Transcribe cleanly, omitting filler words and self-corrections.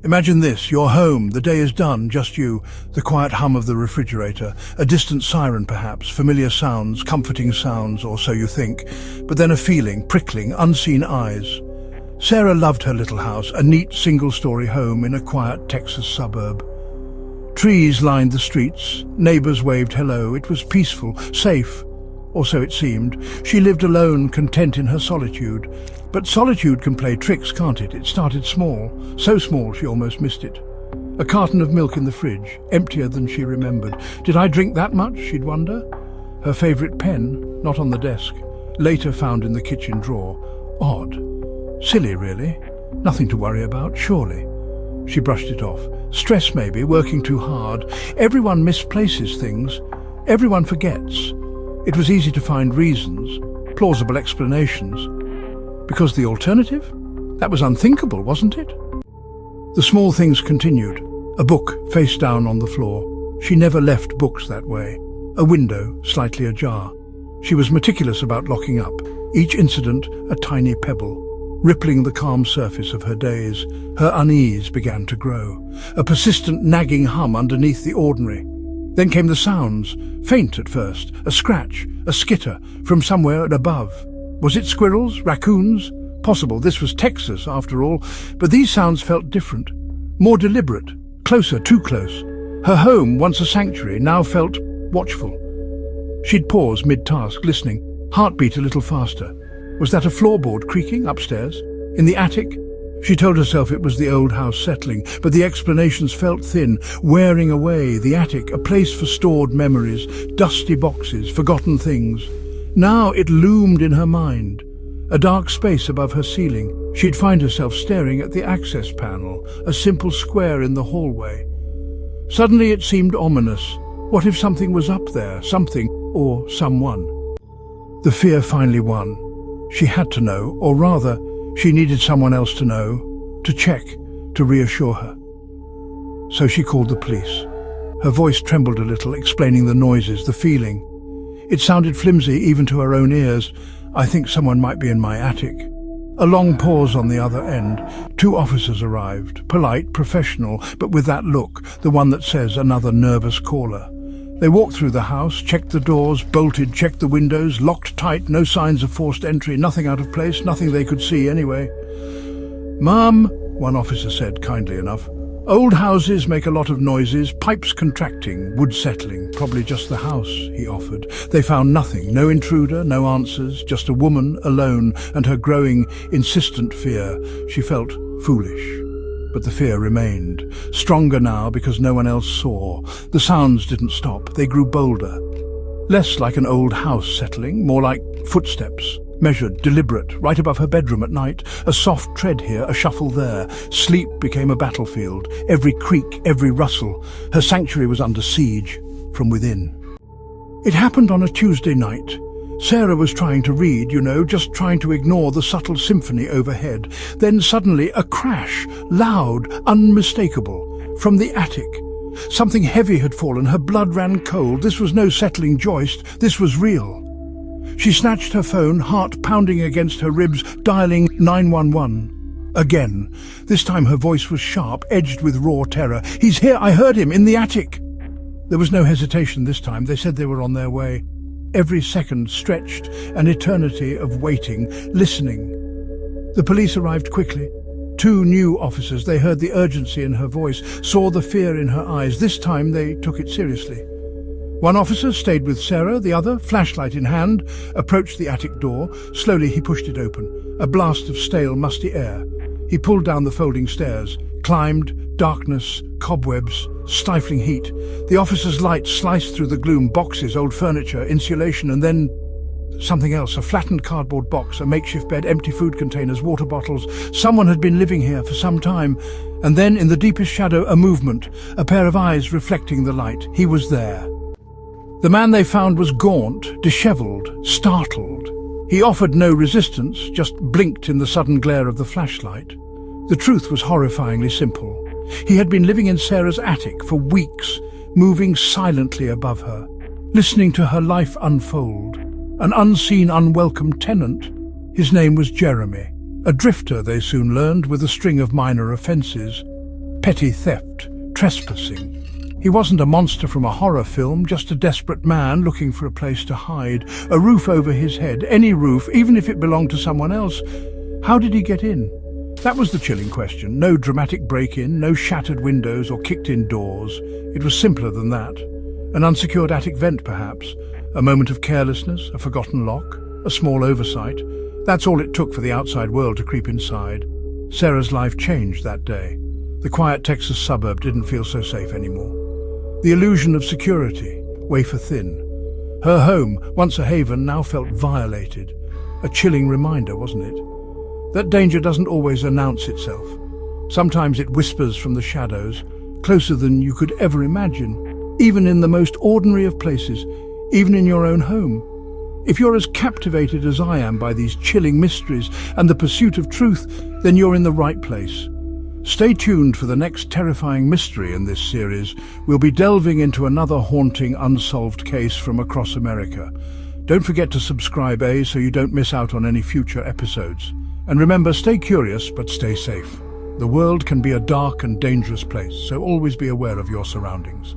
Imagine this, you're home, the day is done, just you, the quiet hum of the refrigerator, a distant siren perhaps, familiar sounds, comforting sounds, or so you think, but then a feeling, prickling, unseen eyes. Sarah loved her little house, a neat single-story home in a quiet Texas suburb. Trees lined the streets, neighbors waved hello, it was peaceful, safe, or so it seemed. She lived alone, content in her solitude. But solitude can play tricks, can't it? It started small, so small she almost missed it. A carton of milk in the fridge, emptier than she remembered. Did I drink that much, she'd wonder? Her favourite pen, not on the desk, later found in the kitchen drawer. Odd. Silly, really. Nothing to worry about, surely. She brushed it off. Stress maybe, working too hard. Everyone misplaces things. Everyone forgets. It was easy to find reasons, plausible explanations. Because the alternative? That was unthinkable, wasn't it? The small things continued. A book face down on the floor. She never left books that way. A window slightly ajar. She was meticulous about locking up. Each incident a tiny pebble. Rippling the calm surface of her days, her unease began to grow. A persistent nagging hum underneath the ordinary. Then came the sounds, faint at first, a scratch, a skitter, from somewhere above. Was it squirrels, raccoons? Possible, this was Texas after all, but these sounds felt different, more deliberate, closer, too close. Her home, once a sanctuary, now felt watchful. She'd pause mid-task, listening, heartbeat a little faster. Was that a floorboard creaking upstairs? In the attic? She told herself it was the old house settling, but the explanations felt thin, wearing away. The attic, a place for stored memories, dusty boxes, forgotten things. Now it loomed in her mind. A dark space above her ceiling. She'd find herself staring at the access panel, a simple square in the hallway. Suddenly it seemed ominous. What if something was up there, something or someone? The fear finally won. She had to know, or rather, she needed someone else to know, to check, to reassure her. So she called the police. Her voice trembled a little, explaining the noises, the feeling. It sounded flimsy even to her own ears. I think someone might be in my attic. A long pause on the other end. 2 officers arrived, polite, professional, but with that look, the one that says another nervous caller. They walked through the house, checked the doors, bolted, checked the windows, locked tight, no signs of forced entry, nothing out of place, nothing they could see anyway. "Ma'am," one officer said, kindly enough, "old houses make a lot of noises, pipes contracting, wood settling, probably just the house," he offered. They found nothing, no intruder, no answers, just a woman alone and her growing, insistent fear. She felt foolish. But the fear remained, stronger now because no one else saw. The sounds didn't stop, they grew bolder. Less like an old house settling, more like footsteps, measured, deliberate, right above her bedroom at night. A soft tread here, a shuffle there. Sleep became a battlefield, every creak, every rustle. Her sanctuary was under siege from within. It happened on a Tuesday night. Sarah was trying to read, just trying to ignore the subtle symphony overhead. Then suddenly a crash, loud, unmistakable, from the attic. Something heavy had fallen, her blood ran cold. This was no settling joist, this was real. She snatched her phone, heart pounding against her ribs, dialing 911. Again. This time her voice was sharp, edged with raw terror. "He's here, I heard him, in the attic." There was no hesitation this time, they said they were on their way. Every second stretched, an eternity of waiting, listening. The police arrived quickly. 2 new officers, they heard the urgency in her voice, saw the fear in her eyes. This time they took it seriously. One officer stayed with Sarah, the other, flashlight in hand, approached the attic door. Slowly he pushed it open. A blast of stale, musty air. He pulled down the folding stairs, climbed, darkness, cobwebs, stifling heat. The officer's light sliced through the gloom, boxes, old furniture, insulation, and then something else, a flattened cardboard box, a makeshift bed, empty food containers, water bottles. Someone had been living here for some time. And then, in the deepest shadow, a movement, a pair of eyes reflecting the light. He was there. The man they found was gaunt, dishevelled, startled. He offered no resistance, just blinked in the sudden glare of the flashlight. The truth was horrifyingly simple. He had been living in Sarah's attic for weeks, moving silently above her, listening to her life unfold. An unseen, unwelcome tenant. His name was Jeremy, a drifter, they soon learned, with a string of minor offences. petty theft, trespassing. He wasn't a monster from a horror film, just a desperate man looking for a place to hide, a roof over his head, any roof, even if it belonged to someone else. How did he get in? That was the chilling question. No dramatic break-in, no shattered windows or kicked-in doors. It was simpler than that. An unsecured attic vent, perhaps. A moment of carelessness, a forgotten lock, a small oversight. That's all it took for the outside world to creep inside. Sarah's life changed that day. The quiet Texas suburb didn't feel so safe anymore. The illusion of security, wafer thin. Her home, once a haven, now felt violated. A chilling reminder, wasn't it? That danger doesn't always announce itself. Sometimes it whispers from the shadows, closer than you could ever imagine, even in the most ordinary of places, even in your own home. If you're as captivated as I am by these chilling mysteries and the pursuit of truth, then you're in the right place. Stay tuned for the next terrifying mystery in this series. We'll be delving into another haunting, unsolved case from across America. Don't forget to subscribe, so you don't miss out on any future episodes. And remember, stay curious, but stay safe. The world can be a dark and dangerous place, so always be aware of your surroundings.